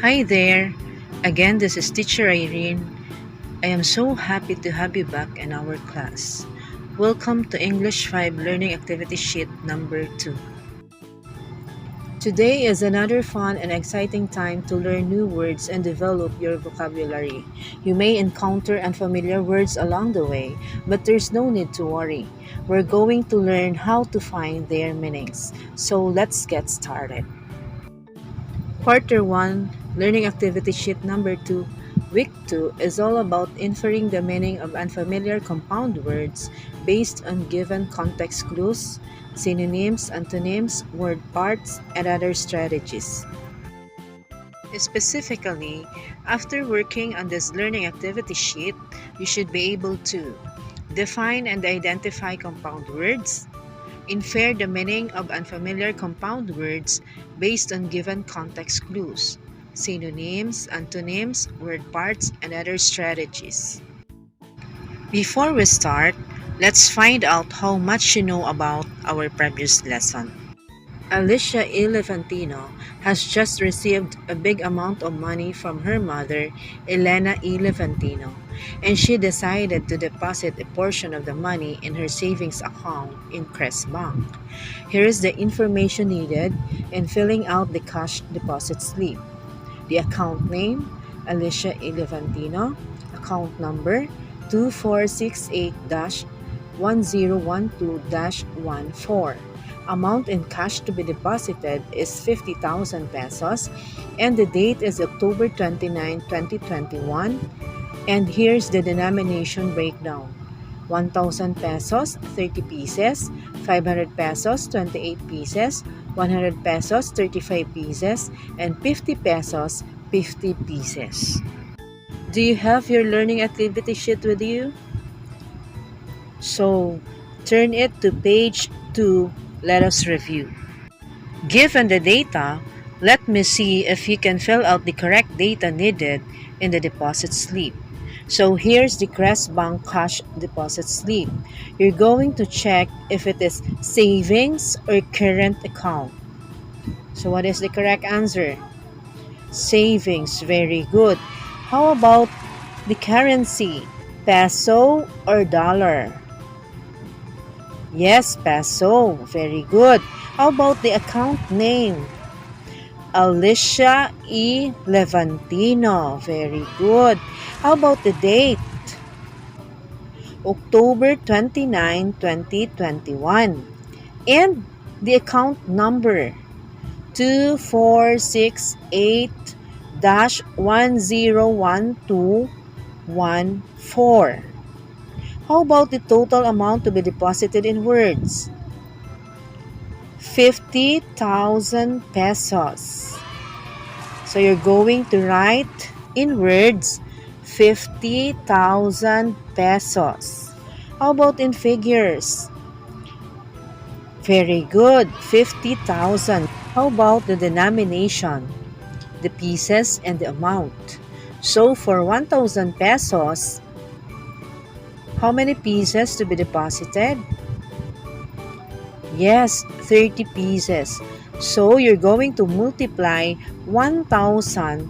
Hi there. Again, this is Teacher Irene. I am so happy to have you back in our class. Welcome to English 5 Learning Activity Sheet number 2. Today is another fun and exciting time to learn new words and develop your vocabulary. You may encounter unfamiliar words along the way, but there's no need to worry. We're going to learn how to find their meanings. So let's get started. Quarter 1, Learning Activity Sheet number 2, Week 2 is all about inferring the meaning of unfamiliar compound words based on given context clues, synonyms, antonyms, word parts, and other strategies. Specifically, after working on this learning activity sheet, you should be able to define and identify compound words, infer the meaning of unfamiliar compound words based on given context clues, synonyms, antonyms, word parts, and other strategies. Before we start, let's find out how much you know about our previous lesson. Alicia Elefantino has just received a big amount of money from her mother, Elena Elefantino, and she decided to deposit a portion of the money in her savings account in Crest Bank. Here is the information needed in filling out the cash deposit slip. The account name, Alicia Elefantino, account number 2468-1012-14. Amount in cash to be deposited is 50,000 pesos and the date is October 29, 2021. And here's the denomination breakdown. 1,000 pesos, 30 pieces, 500 pesos, 28 pieces, 100 pesos, 35 pieces, and 50 pesos, 50 pieces. Do you have your learning activity sheet with you? So, turn it to page 2. Let us review. Given the data, let me see if you can fill out the correct data needed in the deposit slip. So here's the Crest Bank cash deposit slip. You're going to check if it is savings or current account. So what is the correct answer? Savings. Very good. How about the currency? Peso or dollar? Yes, peso. Very good. How about the account name? Alicia E. Levantino. Very good. How about the date? October 29, 2021. And the account number 2468-101214. How about the total amount to be deposited in words? 50,000 pesos. So you're going to write in words 50,000 pesos. How about in figures? Very good, 50,000. How about the denomination? The pieces and the amount. So for 1,000 pesos, how many pieces to be deposited? Yes, 30 pieces. So you're going to multiply 1,000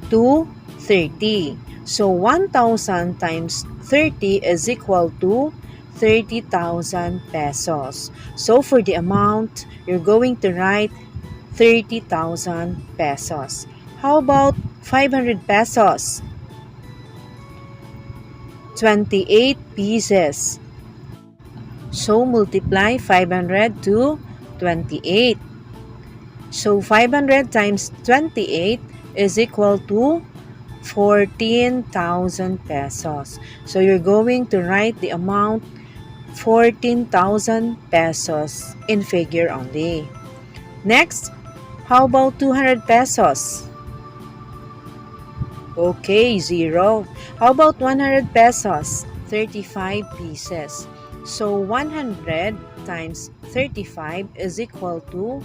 to 30. So 1,000 times 30 is equal to 30,000 pesos. So for the amount, you're going to write 30,000 pesos. How about 500 pesos? 28 pieces. So multiply 500 to 28. So 500 times 28 is equal to 14,000 pesos. So you're going to write the amount 14,000 pesos in figure only. Next, how about 200 pesos? Okay, 0. How about 100 pesos? 35 pieces. So 100 times 35 is equal to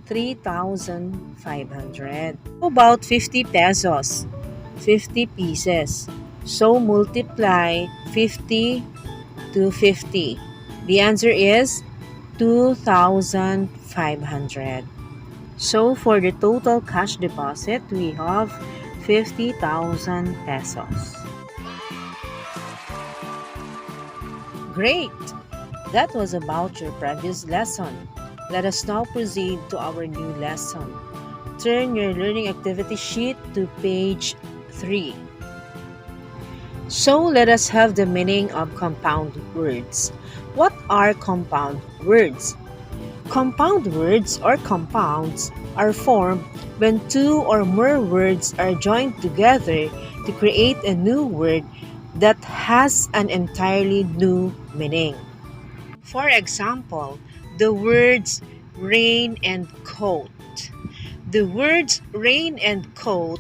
3,500. How about 50 pesos? 50 pieces. So multiply 50 to 50. The answer is 2,500. So for the total cash deposit, we have 50,000 pesos. Great! That was about your previous lesson. Let us now proceed to our new lesson. Turn your learning activity sheet to page 3. So let us have the meaning of compound words. What are compound words? Compound words or compounds are formed when two or more words are joined together to create a new word that has an entirely new meaning. For example, the words rain and coat. The words rain and coat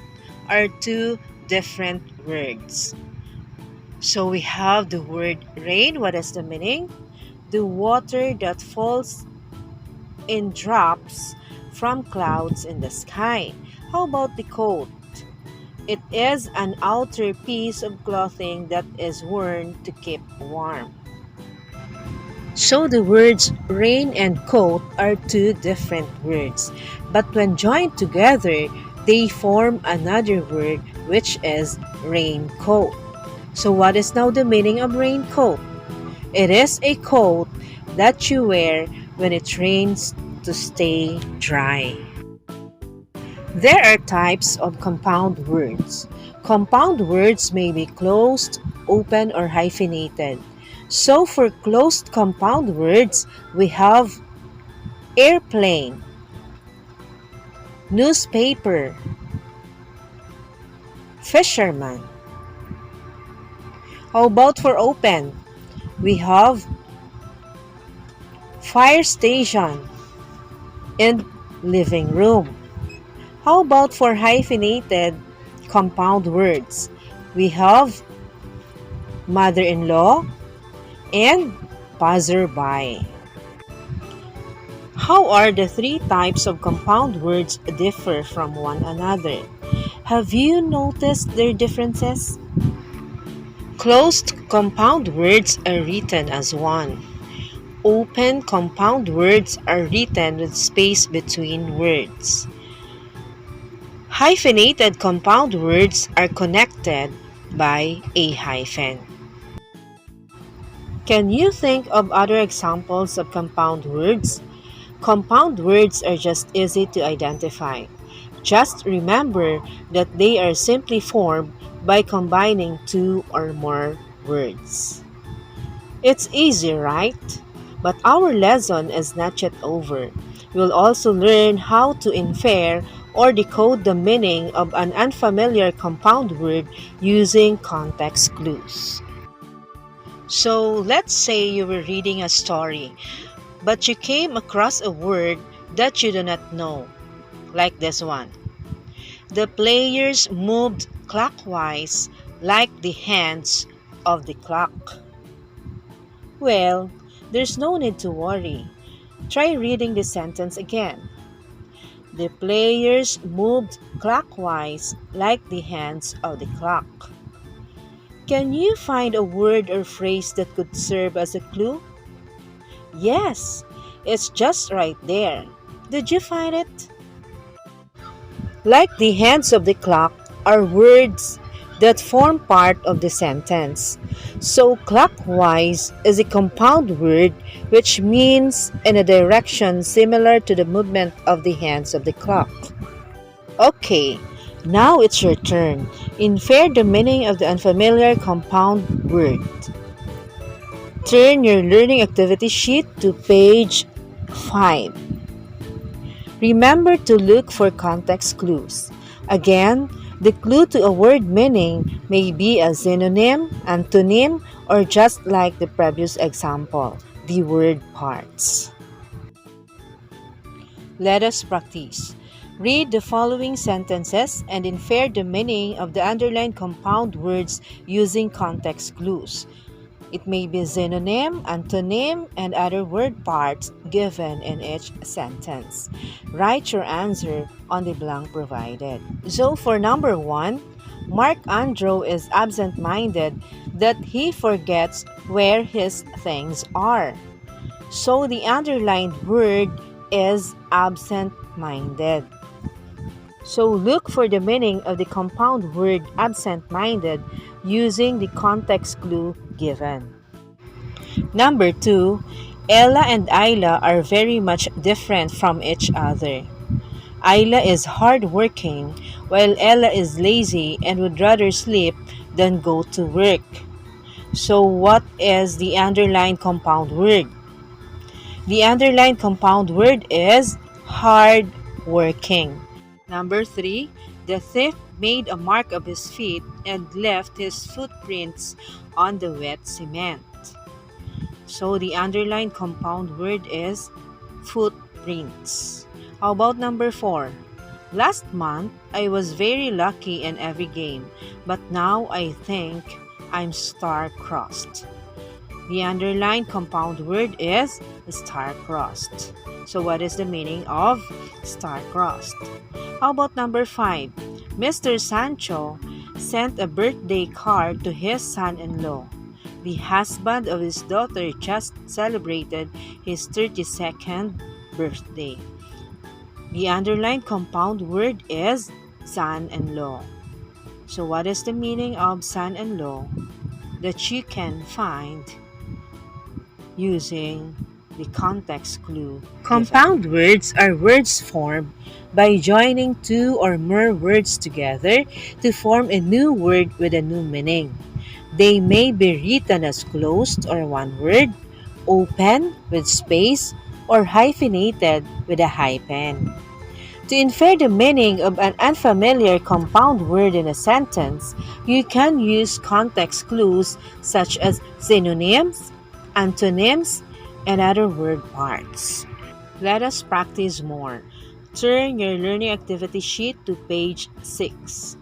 are two different words. So we have the word rain. What is the meaning? The water that falls in drops from clouds in the sky. How about the coat? It is an outer piece of clothing that is worn to keep warm. So the words rain and coat are two different words, but when joined together, they form another word which is raincoat. So what is now the meaning of raincoat? It is a coat that you wear when it rains to stay dry. There are types of compound words. Compound words may be closed, open, or hyphenated. So for closed compound words, we have airplane, newspaper, fisherman. How about for open? We have fire station and living room. How about for hyphenated compound words? We have mother-in-law and passerby. How are the three types of compound words differ from one another? Have you noticed their differences? Closed compound words are written as one. Open compound words are written with space between words. Hyphenated compound words are connected by a hyphen. Can you think of other examples of compound words? Compound words are just easy to identify. Just remember that they are simply formed by combining two or more words. It's easy, right? But our lesson is not yet over. We'll also learn how to infer or decode the meaning of an unfamiliar compound word using context clues. So let's say you were reading a story, but you came across a word that you do not know, like this one. The players moved clockwise like the hands of the clock. Well, there's no need to worry. Try reading the sentence again. The players moved clockwise like the hands of the clock. Can you find a word or phrase that could serve as a clue? Yes, it's just right there. Did you find it? Like the hands of the clock are words that form part of the sentence. So clockwise is a compound word which means in a direction similar to the movement of the hands of the clock. Okay, now it's your turn. Infer the meaning of the unfamiliar compound word. Turn your learning activity sheet to page 5. Remember to look for context clues. Again, the clue to a word meaning may be a synonym, antonym, or just like the previous example, the word parts. Let us practice. Read the following sentences and infer the meaning of the underlined compound words using context clues. It may be synonym, antonym, and other word parts given in each sentence. Write your answer on the blank provided. So for number 1, Mark Andrew is absent-minded that he forgets where his things are. So the underlined word is absent-minded? So look for the meaning of the compound word absent-minded using the context clue given. Number 2, Ella and Ayla are very much different from each other. Ayla is hardworking, while Ella is lazy and would rather sleep than go to work. So what is the underlined compound word? The underlined compound word is hardworking. Number 3, the thief made a mark of his feet and left his footprints on the wet cement. So the underlined compound word is footprints. How about number 4? Last month, I was very lucky in every game, but now I think I'm star-crossed. The underlined compound word is star-crossed. So what is the meaning of star-crossed? How about number 5? Mr. Sancho sent a birthday card to his son-in-law. The husband of his daughter just celebrated his 32nd birthday. The underlined compound word is son-in-law. So what is the meaning of son-in-law that you can find using the context clue given? Compound words are words formed by joining two or more words together to form a new word with a new meaning. They may be written as closed or one word, open with space, or hyphenated with a hyphen. To infer the meaning of an unfamiliar compound word in a sentence, you can use context clues such as synonyms, antonyms, and other word parts. Let us practice more. Turn your learning activity sheet to page 6.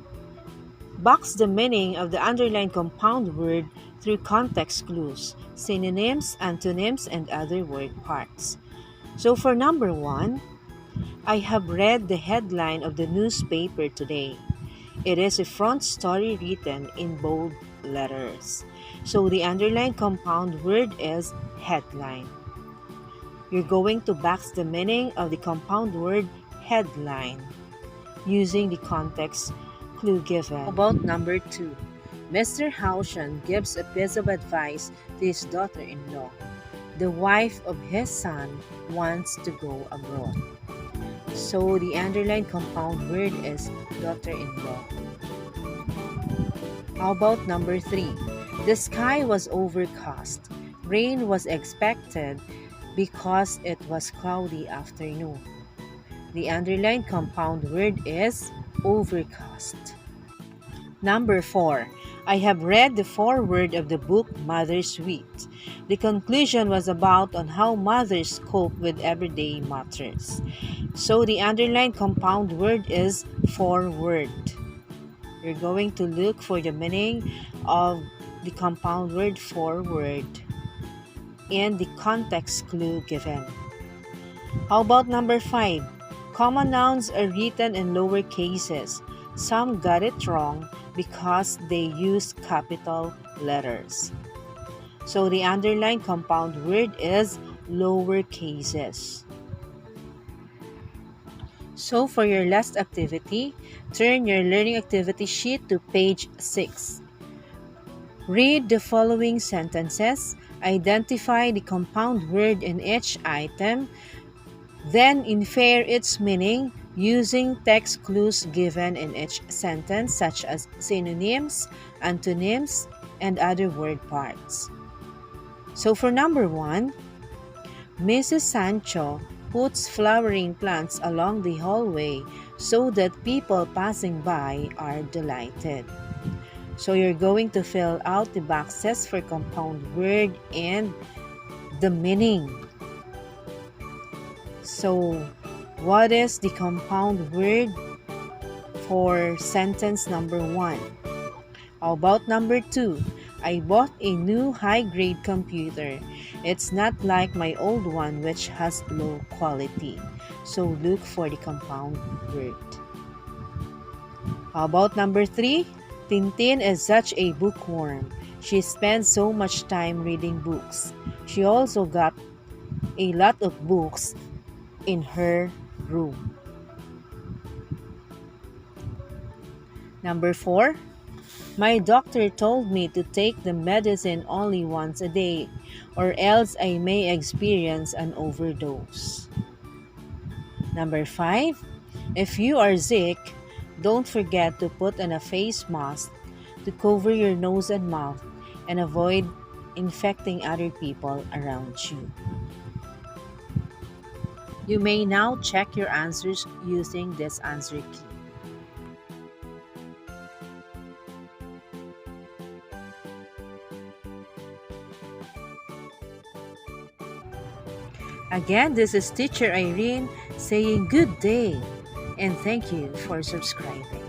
Box the meaning of the underlined compound word through context clues, synonyms, antonyms, and other word parts. So for number 1, I have read the headline of the newspaper today. It is a front story written in bold letters. So the underlined compound word is headline. You're going to box the meaning of the compound word headline using the context clue given. About number 2, Mr. Haushan gives a piece of advice to his daughter-in-law. The wife of his son wants to go abroad. So the underlined compound word is daughter-in-law. How about number 3? The sky was overcast. Rain was expected because it was cloudy afternoon. The underlined compound word is overcast. Number 4. I have read the foreword of the book Mother's Wheat. The conclusion was about on how mothers cope with everyday matters. So the underlined compound word is forward. You're going to look for the meaning of the compound word forward in the context clue given. How about number 5? Common nouns are written in lower cases. Some got it wrong because they use capital letters. So the underlined compound word is lower cases. So for your last activity, turn your learning activity sheet to page 6. Read the following sentences, identify the compound word in each item, then infer its meaning using text clues given in each sentence such as synonyms, antonyms, and other word parts. So for number 1, Mrs. Sancho puts flowering plants along the hallway so that people passing by are delighted. So you're going to fill out the boxes for compound word and the meaning. So what is the compound word for sentence number 1? How about number 2? I bought a new high-grade computer. It's not like my old one which has low quality. So look for the compound word. How about number 3? Tintin is such a bookworm. She spends so much time reading books. She also got a lot of books in her room. Number 4, my doctor told me to take the medicine only once a day, or else I may experience an overdose. Number 5, if you are sick, don't forget to put on a face mask to cover your nose and mouth and avoid infecting other people around you. You may now check your answers using this answer key. Again, this is Teacher Irene saying good day and thank you for subscribing.